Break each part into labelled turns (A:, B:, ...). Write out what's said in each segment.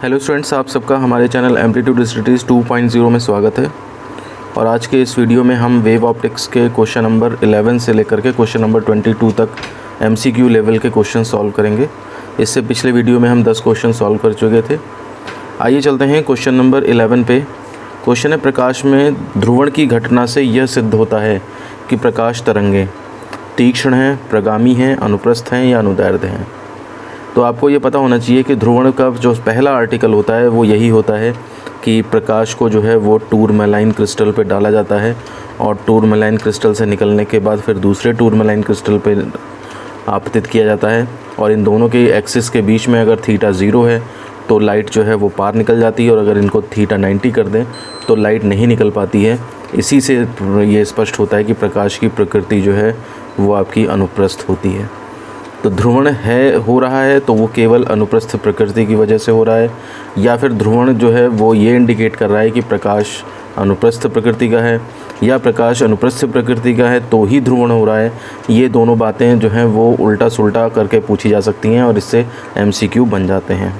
A: Hello students, आप सबका हमारे चैनल एम्पलीट्यूड स्टडीज़ 2.0 में स्वागत है। और आज के इस वीडियो में हम वेव ऑप्टिक्स के क्वेश्चन नंबर 11 से लेकर के क्वेश्चन नंबर 22 तक MCQ लेवल के क्वेश्चन सॉल्व करेंगे। इससे पिछले वीडियो में हम 10 क्वेश्चन सॉल्व कर चुके थे। आइए चलते हैं क्वेश्चन नंबर 11 पे। क्वेश्चन है, प्रकाश में ध्रुवण की घटना से यह सिद्ध होता है कि प्रकाश तरंगें तीक्ष्ण हैं, प्रगामी हैं, अनुप्रस्थ हैं या अनुदैर्ध्य हैं। तो आपको ये पता होना चाहिए कि ध्रुवण का जो पहला आर्टिकल होता है वो यही होता है कि प्रकाश को जो है वो टूरमैलाइन क्रिस्टल पे डाला जाता है और टूरमैलाइन क्रिस्टल से निकलने के बाद फिर दूसरे टूरमैलाइन क्रिस्टल पे आपतित किया जाता है। और इन दोनों के एक्सिस के बीच में अगर थीटा 0 है तो लाइट जो है वो पार निकल जाती है, और अगर इनको थीटा 90 कर दें तो लाइट नहीं निकल पाती है। इसी से ये स्पष्ट होता है कि प्रकाश की प्रकृति जो है वो आपकी अनुप्रस्थ होती है। तो ध्रुवण हो रहा है तो वो केवल अनुप्रस्थ प्रकृति की वजह से हो रहा है, या फिर ध्रुवण जो है वो ये इंडिकेट कर रहा है कि प्रकाश अनुप्रस्थ प्रकृति का है, या प्रकाश अनुप्रस्थ प्रकृति का है तो ही ध्रुवण हो रहा है। ये दोनों बातें जो हैं वो उल्टा सुल्टा करके पूछी जा सकती हैं और इससे MCQ बन जाते हैं।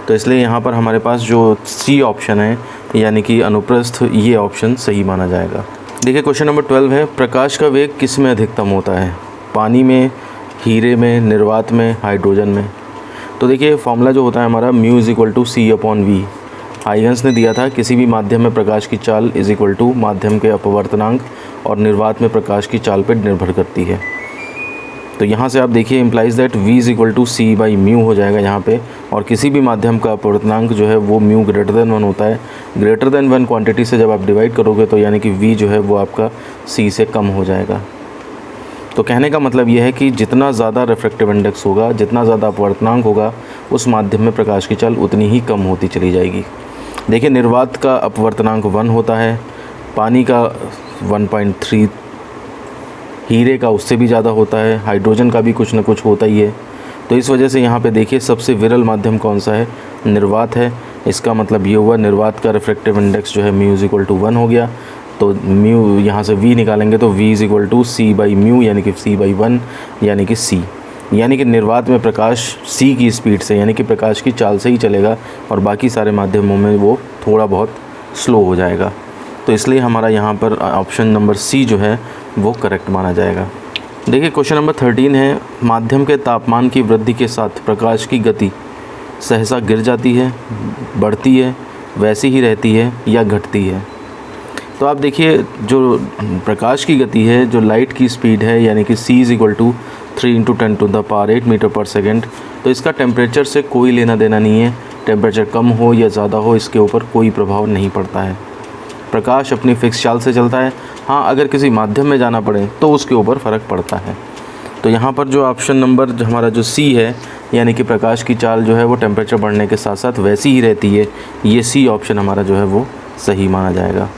A: तो इसलिए यहाँ पर हमारे पास जो C ऑप्शन है यानी कि अनुप्रस्थ, ये ऑप्शन सही माना जाएगा। देखिए क्वेश्चन नंबर 12 है, प्रकाश का वेग किस में अधिकतम होता है? पानी में, हीरे में, निर्वात में, हाइड्रोजन में। तो देखिए फॉर्मूला जो होता है हमारा μ/c/v। हाइगन्स ने दिया था किसी भी माध्यम में प्रकाश की चाल = माध्यम के अपवर्तनांक, और निर्वात में प्रकाश की चाल पर निर्भर करती है। तो यहाँ से आप देखिए इम्प्लाइज दैट v = c/μ हो जाएगा यहाँ पे, और किसी भी माध्यम का अपवर्तनांक जो है वो μ > 1 होता है। ग्रेटर देन 1 क्वांटिटी से जब आप डिवाइड करोगे तो यानी कि v जो है वो आपका c से कम हो जाएगा। तो कहने का मतलब ये है कि जितना ज़्यादा रिफ्रैक्टिव इंडेक्स होगा, जितना ज़्यादा अपवर्तनांक होगा, उस माध्यम में प्रकाश की चाल उतनी ही कम होती चली जाएगी। देखिए निर्वात का अपवर्तनांक 1 होता है, पानी का 1.3, हीरे का उससे भी ज़्यादा होता है, हाइड्रोजन का भी कुछ ना कुछ होता ही है। तो इस वजह से यहाँ पे देखिए सबसे विरल माध्यम कौन सा है? निर्वात है। इसका मतलब ये हुआ निर्वात का रिफ्रैक्टिव इंडेक्स जो है μ = 1 हो गया। तो म्यू यहाँ से v निकालेंगे तो v = c/μ यानी कि c/1 यानी कि c, यानी कि निर्वात में प्रकाश c की स्पीड से यानी कि प्रकाश की चाल से ही चलेगा और बाकी सारे माध्यमों में वो थोड़ा बहुत स्लो हो जाएगा। तो इसलिए हमारा यहाँ पर ऑप्शन नंबर C जो है वो करेक्ट माना जाएगा। देखिए क्वेश्चन नंबर 13 है, माध्यम के तापमान की वृद्धि के साथ प्रकाश की गति सहसा गिर जाती है, बढ़ती है, वैसी ही रहती है या घटती है? तो आप देखिए जो प्रकाश की गति है, जो लाइट की स्पीड है यानी कि c = 3 × 10⁸ मीटर/सेकंड, तो इसका टेम्परेचर से कोई लेना देना नहीं है। टेम्परेचर कम हो या ज़्यादा हो इसके ऊपर कोई प्रभाव नहीं पड़ता है। प्रकाश अपनी फिक्स चाल से चलता है। हाँ, अगर किसी माध्यम में जाना पड़े तो उसके ऊपर फ़र्क पड़ता है। तो यहाँ पर जो ऑप्शन नंबर हमारा जो C है यानी कि प्रकाश की चाल जो है वो टेम्परेचर बढ़ने के साथ साथ वैसी ही रहती है, ये C ऑप्शन हमारा जो है वो सही माना जाएगा।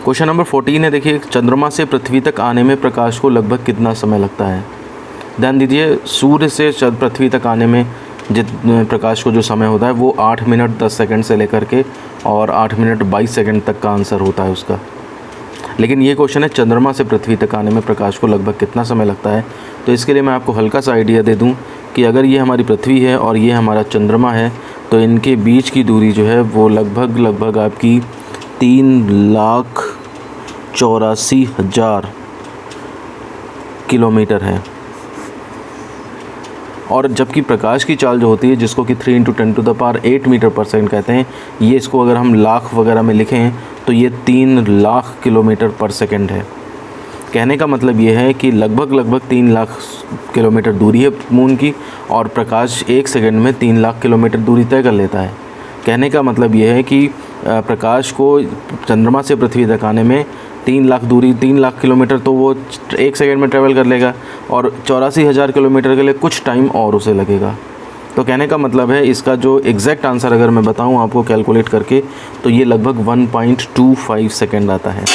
A: क्वेश्चन नंबर 14 है, देखिए चंद्रमा से पृथ्वी तक आने में प्रकाश को लगभग कितना समय लगता है? ध्यान दीजिए, सूर्य से पृथ्वी तक आने में प्रकाश को जो समय होता है वो 8 मिनट 10 सेकंड से लेकर के और 8 मिनट 22 सेकंड तक का आंसर होता है उसका। लेकिन ये क्वेश्चन है चंद्रमा से पृथ्वी तक आने में प्रकाश को लगभग कितना समय लगता है। तो इसके लिए मैं आपको हल्का सा आइडिया दे दूँ कि अगर ये हमारी पृथ्वी है और ये हमारा चंद्रमा है तो इनके बीच की दूरी जो है वो लगभग आपकी 3,84,000 किलोमीटर है। और जबकि प्रकाश की चाल जो होती है जिसको कि 3 × 10⁸ मीटर/सेकंड कहते हैं, ये इसको अगर हम लाख वगैरह में लिखें तो ये 3 लाख किलोमीटर/सेकंड है। कहने का मतलब ये है कि लगभग 3 लाख किलोमीटर दूरी है मून की, और प्रकाश 1 सेकंड में 3 लाख किलोमीटर दूरी तय कर लेता है। कहने का मतलब ये है कि प्रकाश को चंद्रमा से पृथ्वी तक आने में 3 लाख किलोमीटर तो वो 1 सेकंड में ट्रैवल कर लेगा, और 84,000 किलोमीटर के लिए कुछ टाइम और उसे लगेगा। तो कहने का मतलब है इसका जो एग्जैक्ट आंसर अगर मैं बताऊं आपको कैलकुलेट करके तो ये लगभग 1.25 सेकंड आता है।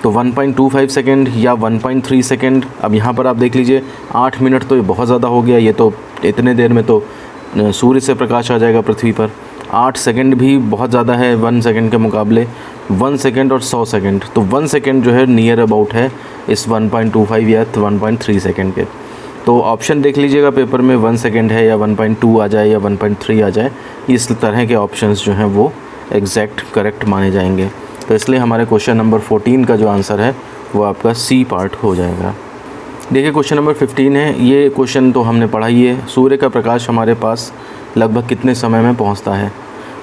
A: तो 1.25 सेकंड या 1.3 सेकंड। अब यहाँ पर आप देख लीजिए 8 मिनट तो ये बहुत ज़्यादा हो गया, ये तो इतने देर में तो सूर्य से प्रकाश आ जाएगा पृथ्वी पर। 8 सेकंड भी बहुत ज़्यादा है 1 सेकंड के मुकाबले। 1 सेकंड और 100 सेकंड, तो 1 सेकंड जो है नियर अबाउट है इस 1.25 या 1.3 सेकंड के। तो ऑप्शन देख लीजिएगा पेपर में 1 सेकेंड है या 1.2 आ जाए या 1.3 आ जाए, इस तरह के ऑप्शंस जो हैं वो एग्जैक्ट करेक्ट माने जाएंगे। तो इसलिए हमारे क्वेश्चन नंबर 14 का जो आंसर है वो आपका सी पार्ट हो जाएगा। देखिए क्वेश्चन नंबर 15 है, ये क्वेश्चन तो हमने पढ़ा ही है। सूर्य का प्रकाश हमारे पास लगभग कितने समय में पहुंचता है?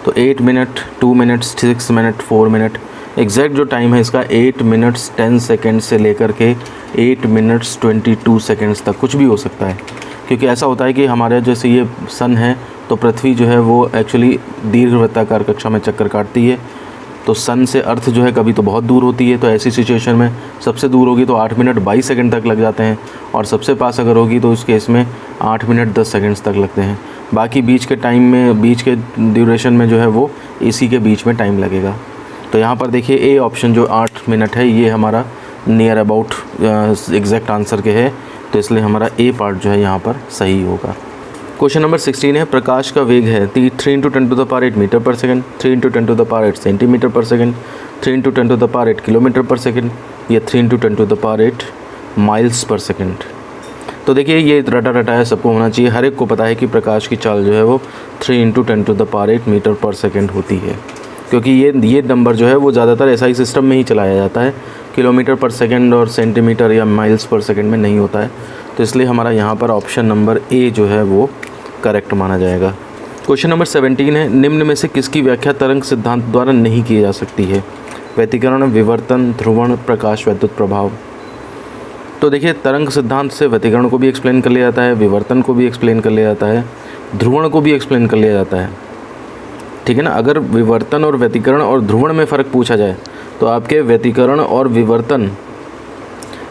A: तो 8 minute, 2 minute, 6 minute, 4 minute. Exact जो टाइम है इसका 8 मिनट्स 10 सेकेंड से लेकर के 8 मिनट्स 22 सेकेंड्स तक कुछ भी हो सकता है, क्योंकि ऐसा होता है कि हमारे जैसे ये सन है तो पृथ्वी जो है वो एक्चुअली दीर्घवृत्ताकार कक्षा में चक्कर काटती है। तो सन से अर्थ जो है कभी तो बहुत दूर होती है, तो ऐसी सिचुएशन में सबसे दूर होगी तो 8 मिनट 22 सेकंड तक लग जाते हैं, और सबसे पास अगर होगी तो उस केस में 8 मिनट 10 सेकंड्स तक लगते हैं। बाकी बीच के टाइम में, बीच के ड्यूरेशन में जो है वो इसी के बीच में टाइम लगेगा। तो यहाँ पर देखिए ए ऑप्शन जो 8 मिनट है ये हमारा नियर अबाउट एग्जैक्ट आंसर के है, तो इसलिए हमारा ए पार्ट जो है यहाँ पर सही होगा। क्वेश्चन नंबर 16 है, प्रकाश का वेग है 3 × 10⁸ मीटर पर सेकंड, 3 × 10⁸ सेंटीमीटर पर सेकंड, 3 × 10⁸ किलोमीटर पर सेकंड, या 3 × 10⁸ माइल्स पर सेकंड। तो देखिए ये रटा रटा है, सबको होना चाहिए, हर एक को पता है कि प्रकाश की चाल जो है वो 3 × 10⁸ मीटर पर सेकंड होती है, क्योंकि ये नंबर जो है वो ज़्यादातर एसआई सिस्टम में ही चलाया जाता है, किलोमीटर पर सेकंड और सेंटीमीटर या माइल्स पर सेकंड में नहीं होता है। तो इसलिए हमारा यहाँ पर ऑप्शन नंबर ए जो है वो करेक्ट माना जाएगा। क्वेश्चन नंबर 17 है, निम्न में से किसकी व्याख्या तरंग सिद्धांत द्वारा नहीं की जा सकती है? व्यतिकरण, विवर्तन, ध्रुवण, प्रकाश वैद्युत प्रभाव। तो देखिए तरंग सिद्धांत से व्यतिकरण को भी एक्सप्लेन कर लिया जाता है, विवर्तन को भी एक्सप्लेन कर लिया जाता है, ध्रुवण को भी एक्सप्लेन कर लिया जाता है, ठीक है ना। अगर विवर्तन और व्यतिकरण और ध्रुवण में फ़र्क पूछा जाए तो आपके व्यतिकरण और विवर्तन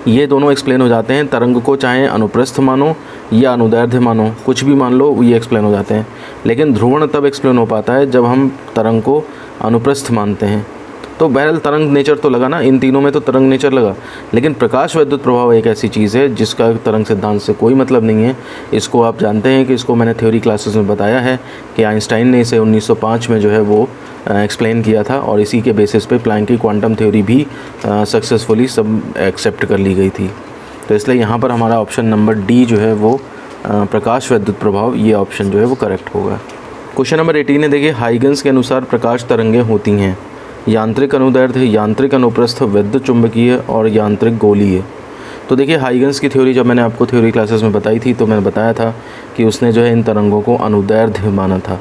A: ये दोनों एक्सप्लेन हो जाते हैं। तरंग को चाहे अनुप्रस्थ मानो या अनुदैर्ध्य मानो, कुछ भी मान लो, ये एक्सप्लेन हो जाते हैं। लेकिन ध्रुवण तब एक्सप्लेन हो पाता है जब हम तरंग को अनुप्रस्थ मानते हैं। तो बहरहाल तरंग नेचर तो लगा ना, इन तीनों में तो तरंग नेचर लगा। लेकिन प्रकाश वैद्युत प्रभाव एक ऐसी चीज़ है जिसका तरंग सिद्धांत से कोई मतलब नहीं है। इसको आप जानते हैं कि इसको मैंने थ्योरी क्लासेस में बताया है कि आइंस्टाइन ने इसे 1905 में जो है वो एक्सप्लेन किया था, और इसी के बेसिस पे प्लैंक की क्वांटम थ्योरी भी सक्सेसफुली सब एक्सेप्ट कर ली गई थी। तो इसलिए यहाँ पर हमारा ऑप्शन नंबर डी जो है वो प्रकाश वैद्युत प्रभाव, ये ऑप्शन जो है वो करेक्ट होगा। क्वेश्चन नंबर 18 है, देखिए हाइगन्स के अनुसार प्रकाश तरंगें होती हैं यांत्रिक अनुदैर्ध्य, यांत्रिक अनुप्रस्थ, वैद्युत चुंबकीय और यांत्रिक गोलीय। तो देखिए हाइगन्स की थ्योरी जब मैंने आपको थ्योरी क्लासेस में बताई थी तो मैंने बताया था कि उसने जो है इन तरंगों को अनुदैर्ध्य माना था,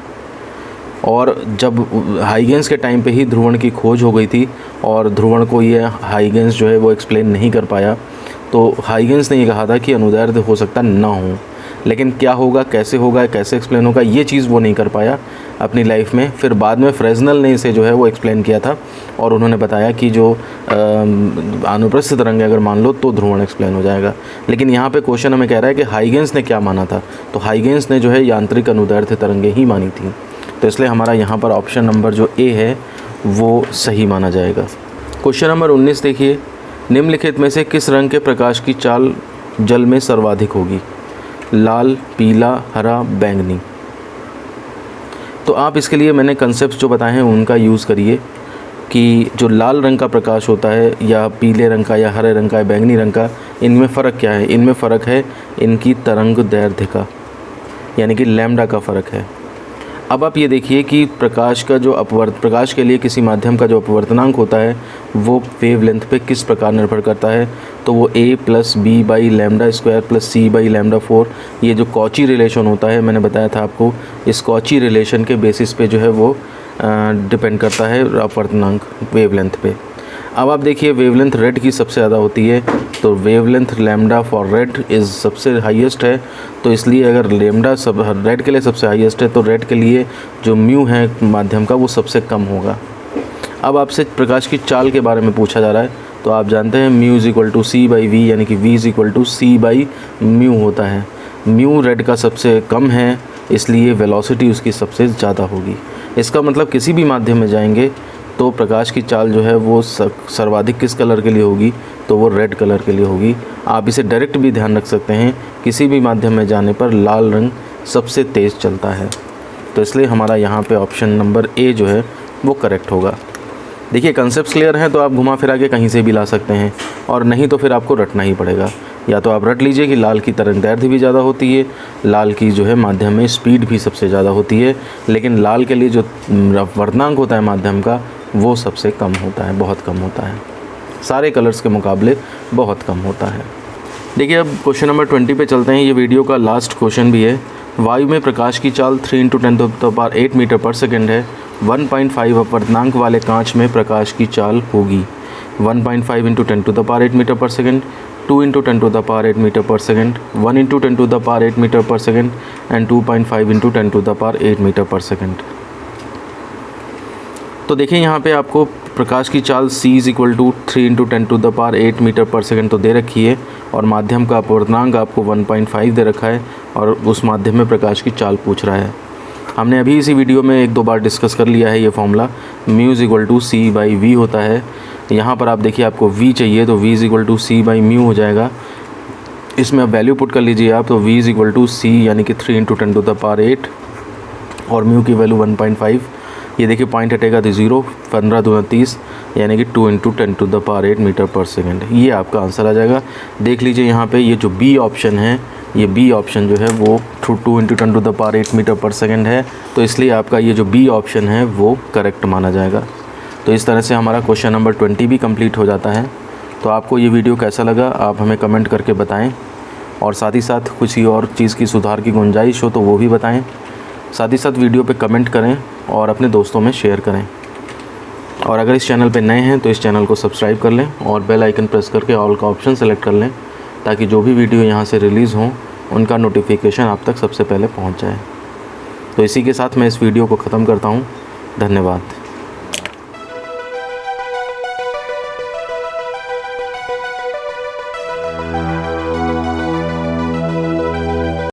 A: और जब हाइगन्स के टाइम पे ही ध्रुवण की खोज हो गई थी और ध्रुवण को ये हाइगन्स जो है वो एक्सप्लेन नहीं कर पाया, तो हाइगन्स ने ये कहा था कि अनुदैर्ध्य हो सकता ना हो, लेकिन क्या होगा, कैसे होगा, कैसे एक्सप्लेन होगा, ये चीज़ वो नहीं कर पाया अपनी लाइफ में। फिर बाद में फ्रेजनल ने इसे जो है वो एक्सप्लेन किया था, और उन्होंने बताया कि जो अनुप्रस्थ तरंग अगर मान लो तो ध्रुवण एक्सप्लेन हो जाएगा। लेकिन यहाँ पे क्वेश्चन हमें कह रहा है कि हाइगन्स ने क्या माना था, तो हाइगन्स ने जो है यांत्रिक अनुदैर्ध्य तरंगें ही मानी थी। तो इसलिए हमारा यहाँ पर ऑप्शन नंबर जो ए है वो सही माना जाएगा। क्वेश्चन नंबर 19 देखिए, निम्नलिखित में से किस रंग के प्रकाश की चाल जल में सर्वाधिक होगी? लाल, पीला, हरा, बैंगनी। तो आप इसके लिए मैंने कंसेप्ट जो बताए हैं उनका यूज़ करिए कि जो लाल रंग का प्रकाश होता है या पीले रंग का या हरे रंग का या बैंगनी रंग का, इनमें फ़र्क क्या है? इनमें फ़र्क है इनकी तरंग दैर्ध्य का, यानी कि लैम्डा का फ़र्क है। अब आप ये देखिए कि प्रकाश का जो प्रकाश के लिए किसी माध्यम का जो अपवर्तनांक होता है वो वेवलेंथ पे किस प्रकार निर्भर करता है, तो वो a + b / λ² + c / λ4, ये जो कॉची रिलेशन होता है मैंने बताया था आपको, इस कॉची रिलेशन के बेसिस पे जो है वो डिपेंड करता है अपवर्तनांक वेवलेंथ पे। अब आप देखिए वेवलेंथ रेड की सबसे ज़्यादा होती है, तो wavelength lambda for red is सबसे हाईएस्ट है, तो इसलिए अगर लैम्डा सब रेड के लिए सबसे हाईएस्ट है तो रेड के लिए जो म्यू है माध्यम का वो सबसे कम होगा। अब आपसे प्रकाश की चाल के बारे में पूछा जा रहा है, तो आप जानते हैं म्यू = c/v, यानी कि v = c/μ होता है। म्यू रेड का सबसे कम है, इसलिए वेलोसिटी उसकी सबसे ज़्यादा होगी। इसका मतलब किसी भी माध्यम में जाएंगे तो प्रकाश की चाल जो है वो सर्वाधिक किस कलर के लिए होगी, तो वो रेड कलर के लिए होगी। आप इसे डायरेक्ट भी ध्यान रख सकते हैं, किसी भी माध्यम में जाने पर लाल रंग सबसे तेज़ चलता है, तो इसलिए हमारा यहाँ पे ऑप्शन नंबर ए जो है वो करेक्ट होगा। देखिए कंसेप्ट क्लियर हैं तो आप घुमा फिरा के कहीं से भी ला सकते हैं, और नहीं तो फिर आपको रटना ही पड़ेगा। या तो आप रट लीजिए कि लाल की तरंगदैर्ध्य भी ज़्यादा होती है, लाल की जो है माध्यम में स्पीड भी सबसे ज़्यादा होती है, लेकिन लाल के लिए जो वर्तनांक होता है माध्यम का वो सबसे कम होता है, बहुत कम होता है, सारे कलर्स के मुकाबले बहुत कम होता है। देखिए अब क्वेश्चन नंबर 20 पे चलते हैं। ये वीडियो का लास्ट क्वेश्चन भी है। वायु में प्रकाश की चाल 3 × 10⁻8 मीटर पर सेकेंड है। 1.5 अपवर्तनांक वाले कांच में प्रकाश की चाल होगी 1.5 × 10⁸ मीटर पर सेकेंड, 2 × 10⁸ मीटर पर सेकेंड, 1 × 10⁸ मीटर पर सेकेंड एंड 2.5 × 10⁸ मीटर पर सेकेंड। तो देखिए यहाँ पे आपको प्रकाश की चाल c = 3 × 10⁸ मीटर पर सेकेंड तो दे रखी है और माध्यम का अपवर्तनांक आपको 1.5 दे रखा है और उस माध्यम में प्रकाश की चाल पूछ रहा है। हमने अभी इसी वीडियो में 1-2 बार डिस्कस कर लिया है। ये फॉर्मूला μ = c/v होता है। यहाँ पर आप देखिए आपको v चाहिए तो v = c/μ हो जाएगा। इसमें अब वैल्यू पुट कर लीजिए आप तो v = c यानी कि 3 × 10⁸ और μ की वैल्यू 1.5। ये देखिए पॉइंट हटेगा तो 0, 15 × 2 = 30 यानी कि 2 × 10⁸ मीटर पर सेकेंड। ये आपका आंसर आ जाएगा। देख लीजिए यहाँ पे ये जो बी ऑप्शन है, ये बी ऑप्शन जो है वो 2 × 10⁸ मीटर पर सेकेंड है, तो इसलिए आपका ये जो बी ऑप्शन है वो करेक्ट माना जाएगा। तो इस तरह से हमारा क्वेश्चन नंबर 20 भी कंप्लीट हो जाता है। तो आपको ये वीडियो कैसा लगा आप हमें कमेंट करके बताएं और साथ ही साथ कुछ ही और चीज़ की सुधार की गुंजाइश हो तो वो भी बताएं। साथ ही साथ वीडियो पे कमेंट करें और अपने दोस्तों में शेयर करें। और अगर इस चैनल पे नए हैं तो इस चैनल को सब्सक्राइब कर लें और बेल आइकन प्रेस करके ऑल का ऑप्शन सेलेक्ट कर लें ताकि जो भी वीडियो यहाँ से रिलीज़ हों उनका नोटिफिकेशन आप तक सबसे पहले पहुँच जाए। तो इसी के साथ मैं इस वीडियो को ख़त्म करता हूँ। धन्यवाद।